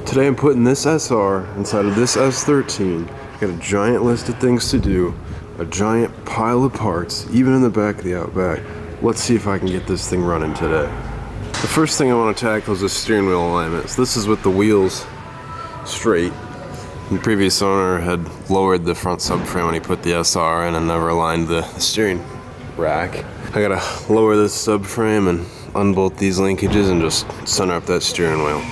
Today I'm putting this SR inside of this S13. Got a giant list of things to do, a giant pile of parts, even in the back of the Outback. Let's see if I can get this thing running today. The first thing I want to tackle is the steering wheel alignment. So this is with the wheels straight. The previous owner had lowered the front subframe when he put the SR in and never aligned the steering rack. I gotta lower this subframe and unbolt these linkages and just center up that steering wheel.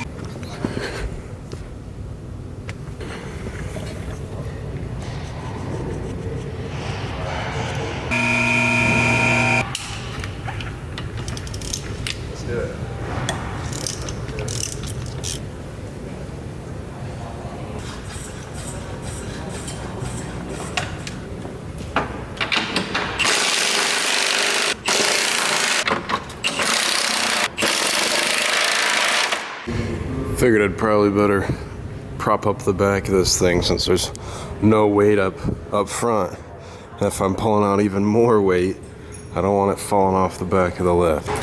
Figured I'd probably better prop up the back of this thing since there's no weight up front. And if I'm pulling out even more weight, I don't want it falling off the back of the lift. I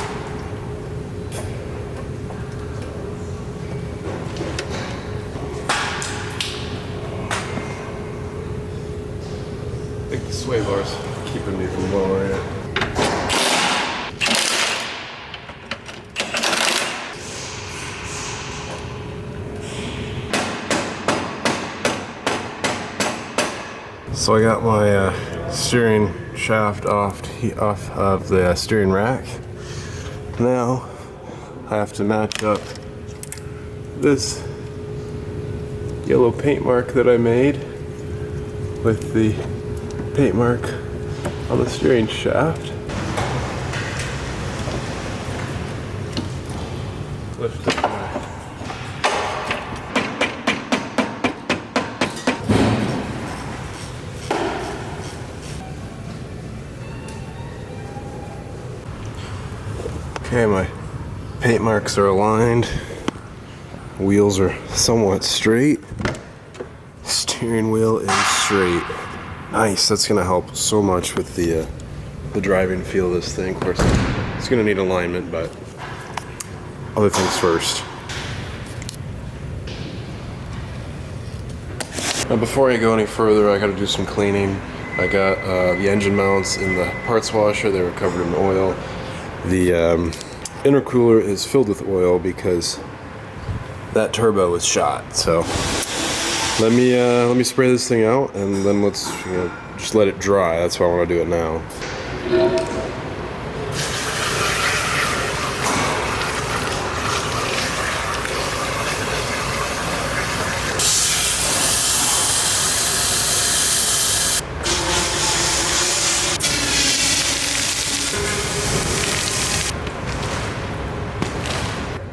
think the sway bar's keeping me from lowering it. So I got my steering shaft off of the steering rack. Now I have to match up this yellow paint mark that I made with the paint mark on the steering shaft. Lift up my Okay, my paint marks are aligned, wheels are somewhat straight, steering wheel is straight. Nice, that's gonna help so much with the driving feel of this thing. Of course, it's gonna need alignment, but other things first. Now before I go any further, I gotta do some cleaning. I got the engine mounts in the parts washer, they were covered in oil. The intercooler is filled with oil because that turbo was shot. So let me spray this thing out and then let's just let it dry. That's why I want to do it now.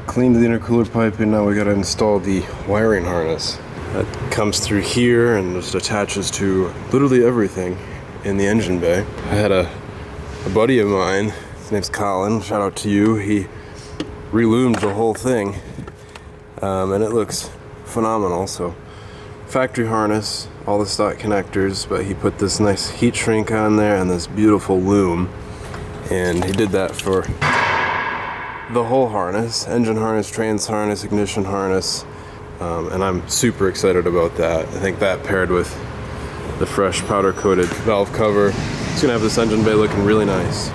Cleaned the intercooler pipe and now we gotta install the wiring harness. That comes through here and just attaches to literally everything in the engine bay. I had a buddy of mine, his name's Colin, shout out to you, he reloomed the whole thing and it looks phenomenal. So factory harness, all the stock connectors, but he put this nice heat shrink on there and this beautiful loom, and he did that for the whole harness, engine harness, trans harness, ignition harness, and I'm super excited about that. I think that paired with the fresh powder coated valve cover, it's gonna have this engine bay looking really nice.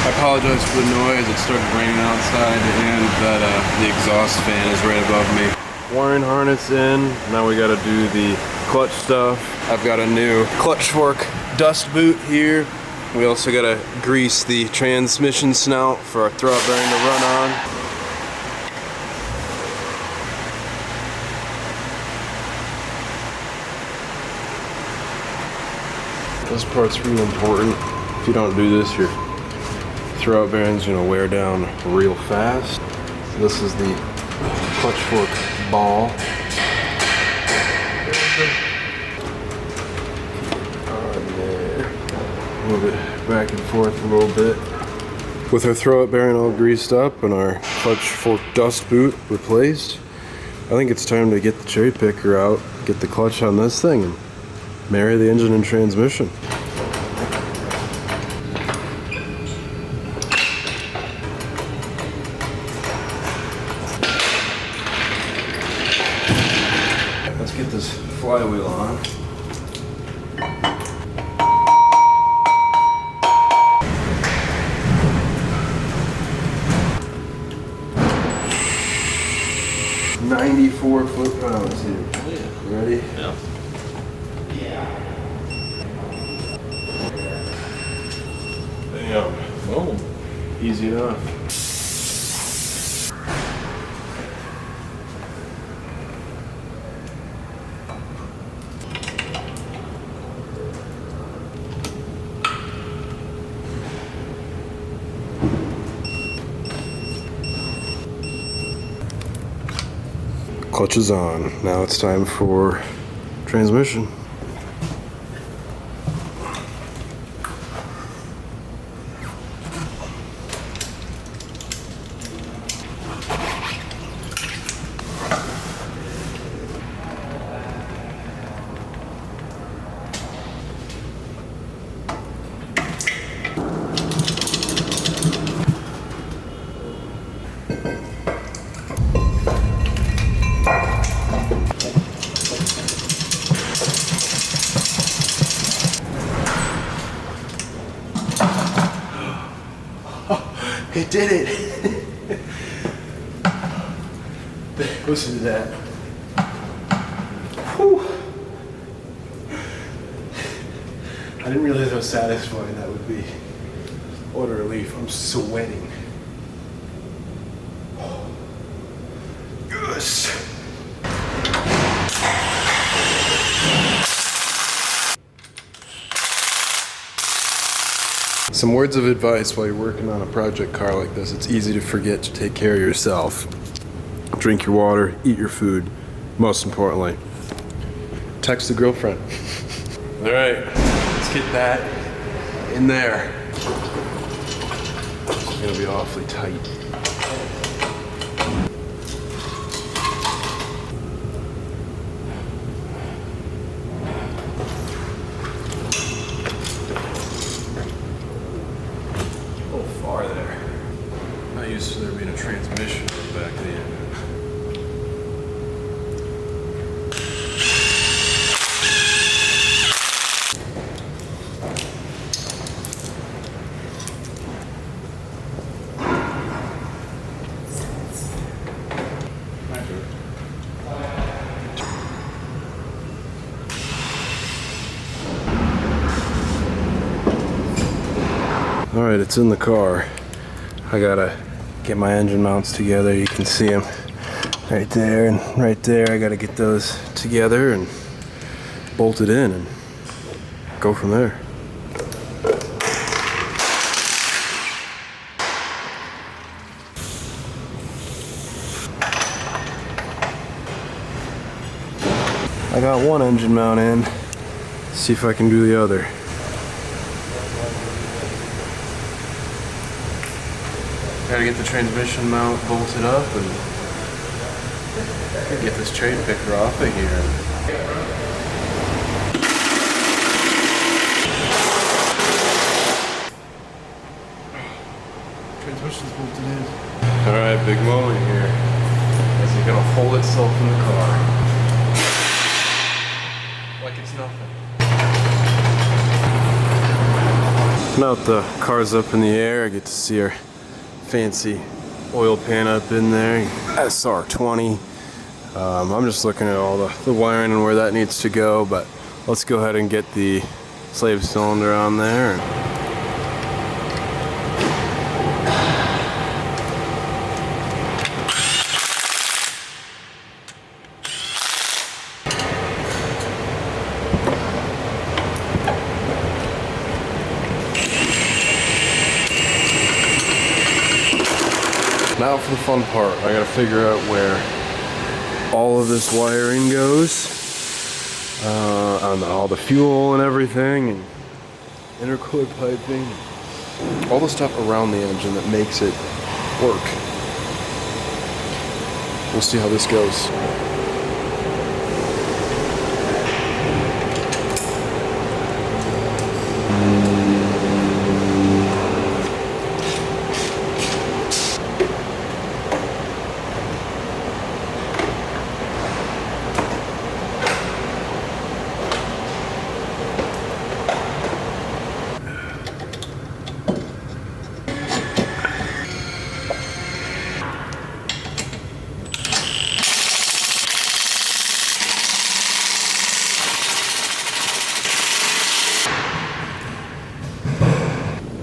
I apologize for the noise, it started raining outside and that the exhaust fan is right above me. Wiring harness in, now we gotta do the clutch stuff. I've got a new clutch fork dust boot here. We also gotta grease the transmission snout for our throwout bearing to run on. This part's really important. If you don't do this, your throwout bearing's gonna wear down real fast. This is the clutch fork ball. Move it back and forth a little bit. With our throw-up bearing all greased up and our clutch fork dust boot replaced, I think it's time to get the cherry picker out, get the clutch on this thing, and marry the engine and transmission. Let's get this flywheel on. .94 foot-pounds here. Oh yeah. Ready? Yeah. Damn. Boom. Easy enough. Clutch is on. Now it's time for transmission. It did it! Listen to that. Whew. I didn't realize how satisfying that would be. What a relief. I'm sweating. Yes! Some words of advice while you're working on a project car like this. It's easy to forget to take care of yourself. Drink your water, eat your food. Most importantly, text a girlfriend. All right, let's get that in there. It's gonna be awfully tight. So there being a transmission on the back of the engine. All right, it's in the car. I gotta get my engine mounts together. You can see them right there and right there. I gotta get those together and bolt it in and go from there. I got one engine mount in. See if I can do the other. Gotta get the transmission mount bolted up and get this cherry picker off of here. Transmission's bolted in. Alright, big moment here. As it's gonna hold itself in the car. Like it's nothing. Now that the car's up in the air, I get to see our fancy oil pan up in there, SR20. I'm just looking at all the wiring and where that needs to go, but let's go ahead and get the slave cylinder on there. Now for the fun part. I gotta figure out where all of this wiring goes, on all the fuel and everything, and intercooler piping, all the stuff around the engine that makes it work. We'll see how this goes.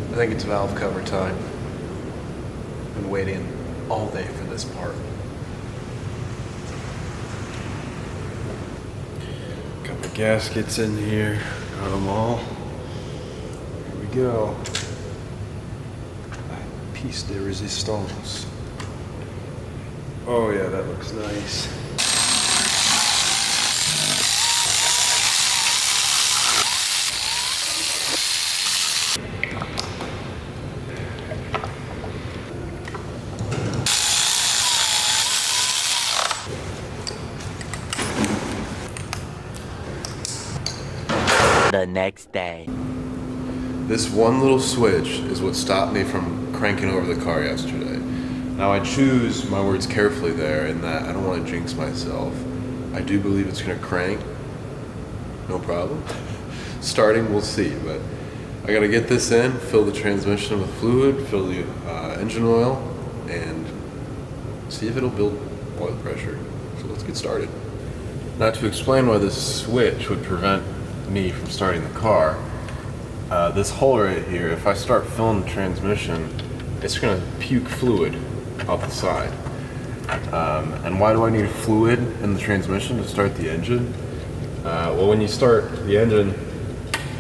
I think it's valve cover time. Been waiting all day for this part. Got my gaskets in here, got them all. Here we go. Piece de resistance. Oh yeah, that looks nice. The next day. This one little switch is what stopped me from cranking over the car yesterday. Now I choose my words carefully there in that I don't want to jinx myself. I do believe it's going to crank. No problem. Starting, we'll see, but I got to get this in, fill the transmission with fluid, fill the engine oil, and see if it'll build oil pressure. So let's get started. Now to explain why this switch would prevent me from starting the car, this hole right here, if I start filling the transmission, it's going to puke fluid out the side. And why do I need fluid in the transmission to start the engine? Well, when you start the engine,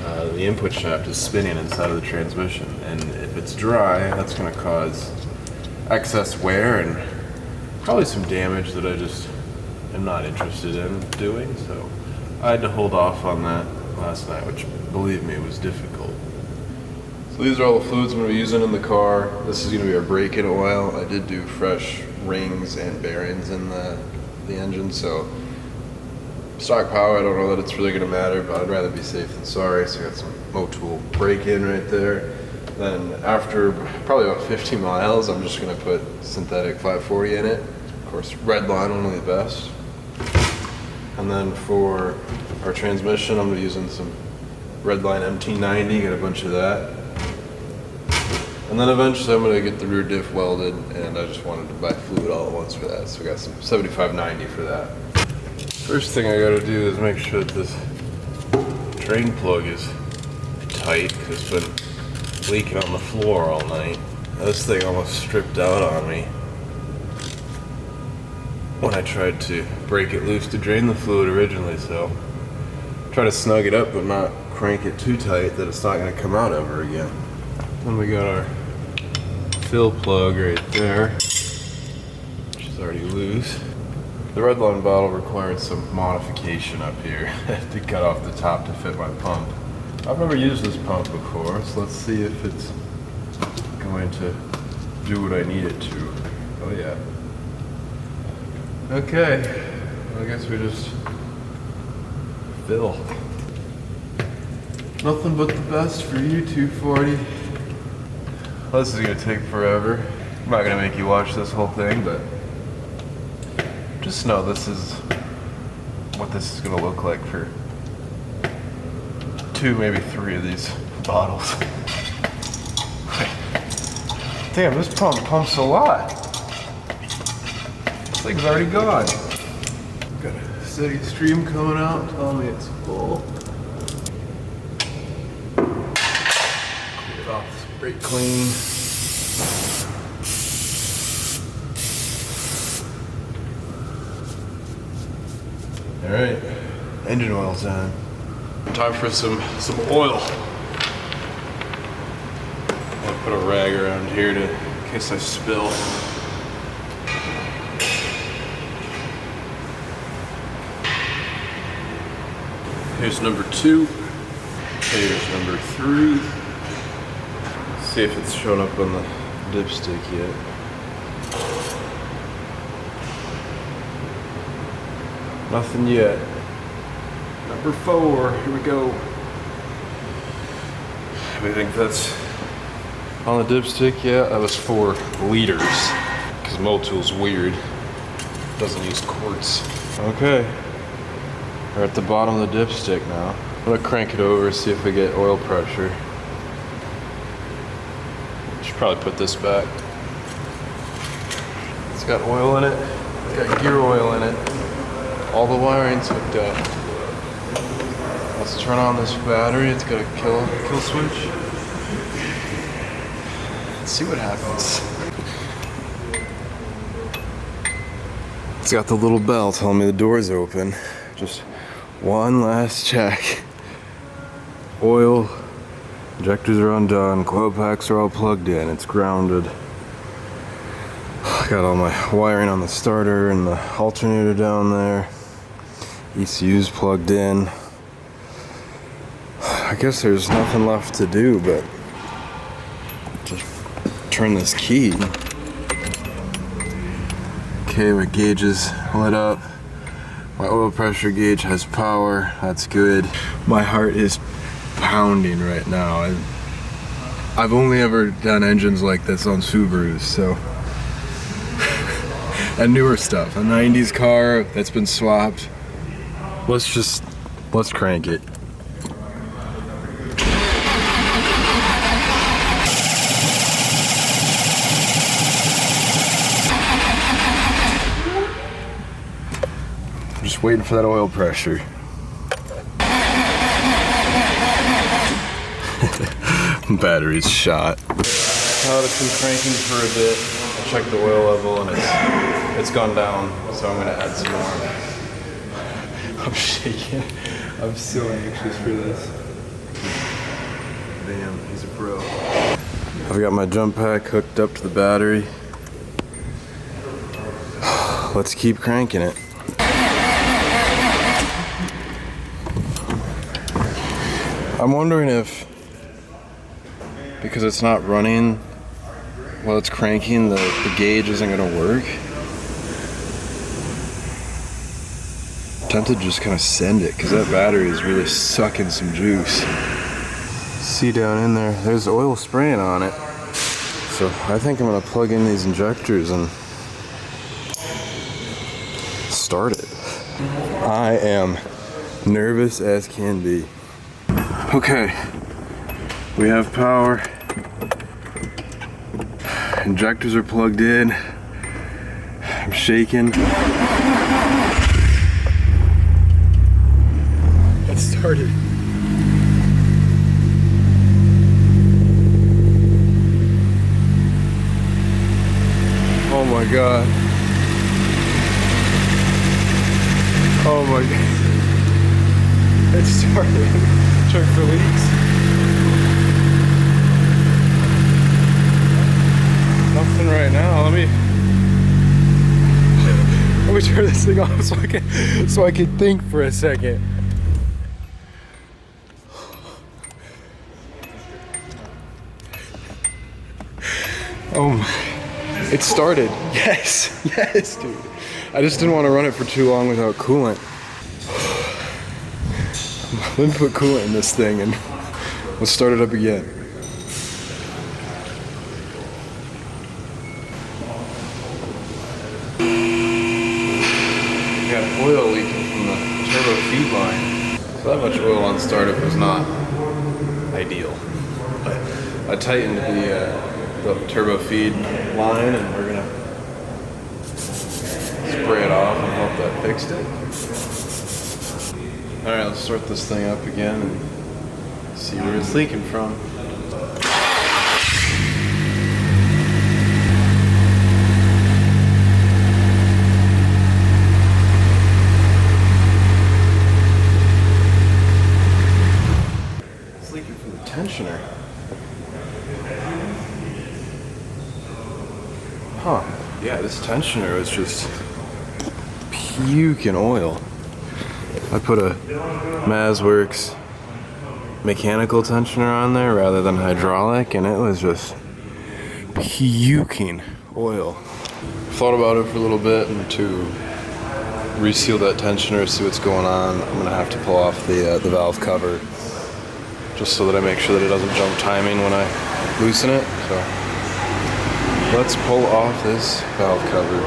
the input shaft is spinning inside of the transmission, and if it's dry, that's going to cause excess wear and probably some damage that I just am not interested in doing, so I had to hold off on that last night, which, believe me, was difficult. So these are all the fluids I'm going to be using in the car. This is going to be our brake-in oil. I did do fresh rings and bearings in the engine, so stock power, I don't know that it's really going to matter, but I'd rather be safe than sorry. So I got some Motul brake-in right there. Then after probably about 50 miles, I'm just going to put synthetic 540 in it. Of course, red line, only the best. And then for our transmission, I'm going to be using some Redline MT90, get a bunch of that. And then eventually I'm going to get the rear diff welded, and I just wanted to buy fluid all at once for that. So we got some 7590 for that. First thing I got to do is make sure that this drain plug is tight, because it's been leaking on the floor all night. This thing almost stripped out on me when I tried to break it loose to drain the fluid originally, so try to snug it up but not crank it too tight that it's not going to come out ever again. Then we got our fill plug right there, which is already loose. The Redline bottle required some modification up here to cut off the top to fit my pump. I've never used this pump before, so let's see if it's going to do what I need it to. Oh yeah. Okay, well, I guess we just fill. Nothing but the best for you, 240. Well, this is gonna take forever. I'm not gonna make you watch this whole thing, but just know this is what this is gonna look like for 2, maybe 3 of these bottles. Damn, this pump pumps a lot. This thing's already gone. Got a steady stream coming out telling me it's full. Clear it off, brake clean. Alright, engine oil's on. Time for some oil. I'll put a rag around here in case I spill. Here's number 2. Here's number 3. See if it's shown up on the dipstick yet. Nothing yet. Number 4, here we go. We think that's on the dipstick. Yeah, that was 4 liters. Because Motool's weird. Doesn't use quarts. Okay. We're at the bottom of the dipstick now. I'm gonna crank it over, see if we get oil pressure. Should probably put this back. It's got oil in it. It's got gear oil in it. All the wiring's hooked up. Let's turn on this battery. It's got a kill switch. Let's see what happens. It's got the little bell telling me the door's open. Just one last check. Oil, injectors are undone, coil packs are all plugged in, it's grounded. I got all my wiring on the starter and the alternator down there. ECU's plugged in. I guess there's nothing left to do but just turn this key. Okay, my gauge is lit up. My oil pressure gauge has power. That's good. My heart is pounding right now. I've only ever done engines like this on Subarus, so. And newer stuff. A 90s car that's been swapped. Let's crank it. Just waiting for that oil pressure. Battery's shot. Now it's been cranking for a bit. I checked the oil level and it's gone down, so I'm gonna add some more. I'm shaking. I'm so anxious for this. Damn, he's a pro. I've got my jump pack hooked up to the battery. Let's keep cranking it. I'm wondering if, because it's not running while it's cranking, the gauge isn't going to work. I'm tempted to just kind of send it, because that battery is really sucking some juice. See down in there, there's oil spraying on it. So I think I'm going to plug in these injectors and start it. I am nervous as can be. Okay, we have power. Injectors are plugged in. I'm shaking. It started. Oh my god. Oh my god. It started. Check for leaks. Nothing right now. Let me turn this thing off so I can think for a second. Oh my. It started. Yes. Yes, dude. I just didn't want to run it for too long without coolant. Let me put coolant in this thing and let's start it up again. We got oil leaking from the turbo feed line. So that much oil on startup was not ideal. But I tightened the turbo feed line and we're gonna spray it off and hope that fixed it. Alright, let's start this thing up again and see where it's leaking from. It's leaking from the tensioner. Huh. Yeah, this tensioner is just puking oil. I put a Mazworks mechanical tensioner on there rather than hydraulic, and it was just puking oil. Thought about it for a little bit, and to reseal that tensioner, see what's going on, I'm gonna have to pull off the valve cover just so that I make sure that it doesn't jump timing when I loosen it. So let's pull off this valve cover.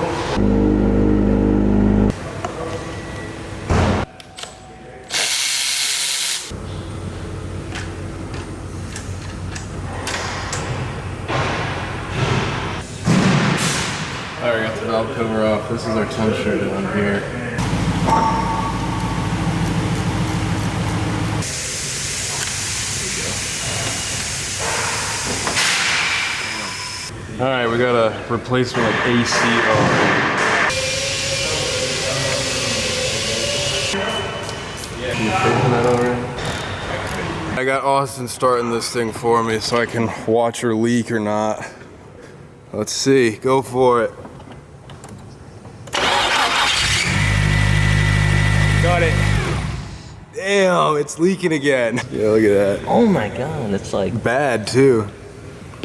Alright, got the valve cover off. This is our tensioner down here. Alright, we got a replacement of ACO. I got Austin starting this thing for me so I can watch her leak or not. Let's see, go for it. Got it. Damn, it's leaking again. Yeah, look at that. Oh my god, it's like Bad too.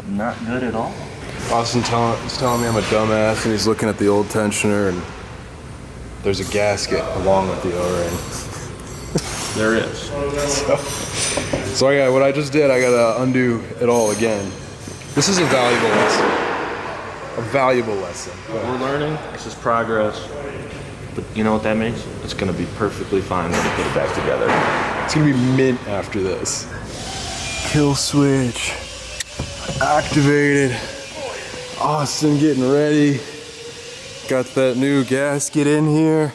not good at all. Austin is telling me I'm a dumbass, and he's looking at the old tensioner, and there's a gasket along with the O-ring. There is. So what I just did, I gotta undo it all again. This is a valuable lesson. A valuable lesson. We're learning. This is progress. But you know what that means? It's gonna be perfectly fine when we put it back together. It's gonna be mint after this. Kill switch activated. Austin getting ready. Got that new gasket in here.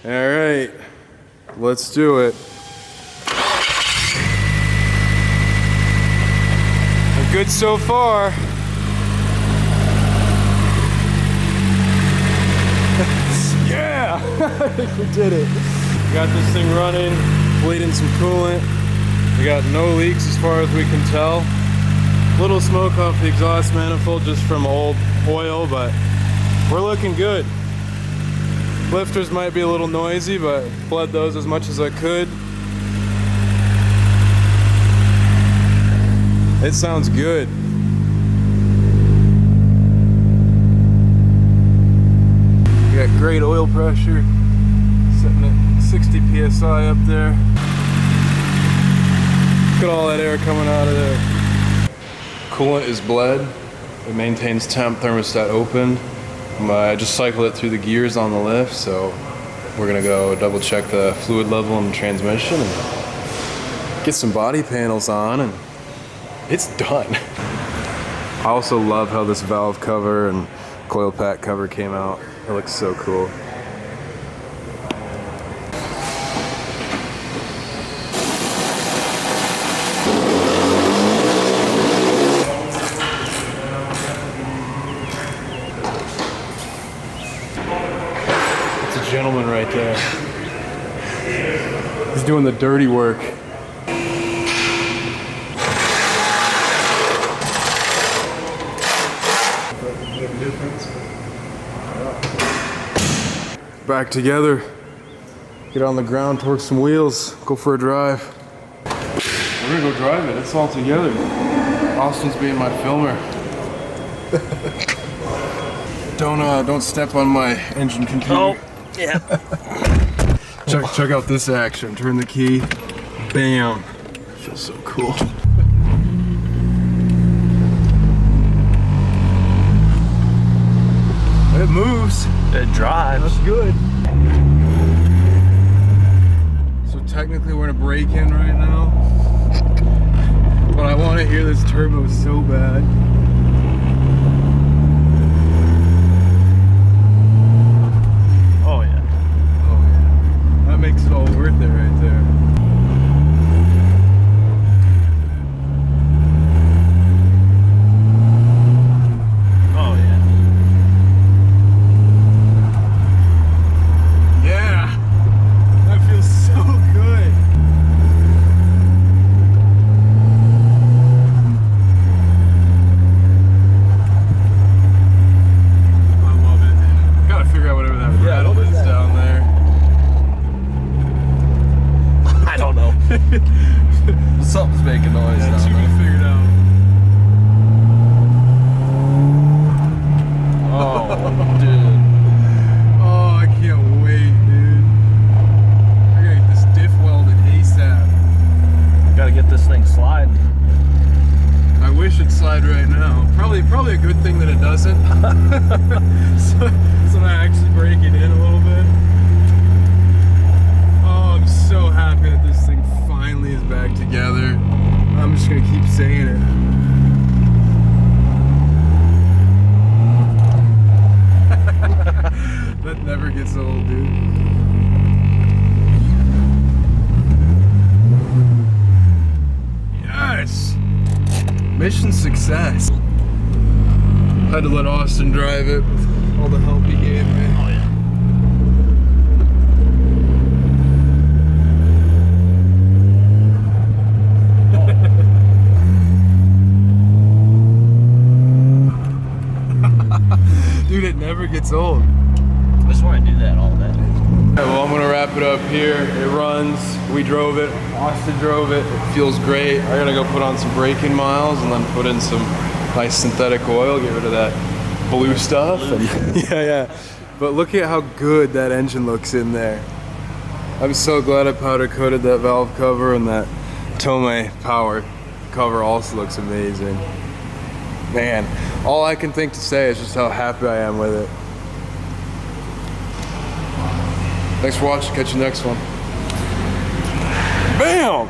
All right, let's do it. Good so far. Yeah, I think we did it. Got this thing running, bleeding some coolant. We got no leaks as far as we can tell. Little smoke off the exhaust manifold just from old oil, but we're looking good. Lifters might be a little noisy, but bled those as much as I could. It sounds good. We got great oil pressure, sitting at 60 PSI up there. Look at all that air coming out of there. Coolant is bled. It maintains temp, thermostat open. I just cycled it through the gears on the lift, so we're gonna go double check the fluid level in the transmission and get some body panels on, and it's done. I also love how this valve cover and coil pack cover came out. It looks so cool. Gentleman right there. He's doing the dirty work. Back together. Get on the ground, torque some wheels, go for a drive. We're gonna go drive it. It's all together. Austin's being my filmer. Don't step on my engine computer. Oh. Yeah. Check out this action. Turn the key. Bam. Feels so cool. It moves. It drives. That's good. So technically we're in a break-in right now. But I want to hear this turbo so bad. Makes it all worth it right there. Oh yeah. Yeah, that feels so good. I love it. Gotta figure out whatever that rattle is down there. Something's making noise Yeah, down too there. many figured out. Oh, dude. Oh, I can't wait, dude. I gotta get this diff welded ASAP. Gotta get this thing sliding. I wish it'd slide right now. Probably a good thing that it doesn't. so I actually break it in a little bit. Oh, I'm so happy that this thing finally is back together. I'm just gonna keep saying it. That never gets old, dude. Yes! Mission success. Had to let Austin drive it with all the help he gave me. Oh, yeah. Dude, it never gets old. I just want to do that all day. Alright, well, I'm gonna wrap it up here. It runs. We drove it. Austin drove it. It feels great. I gotta go put on some braking miles and then put in some nice synthetic oil, get rid of that blue stuff. And yeah. But look at how good that engine looks in there. I'm so glad I powder coated that valve cover, and that Tomei power cover also looks amazing. Man, all I can think to say is just how happy I am with it. Thanks for watching. Catch you next one. Bam!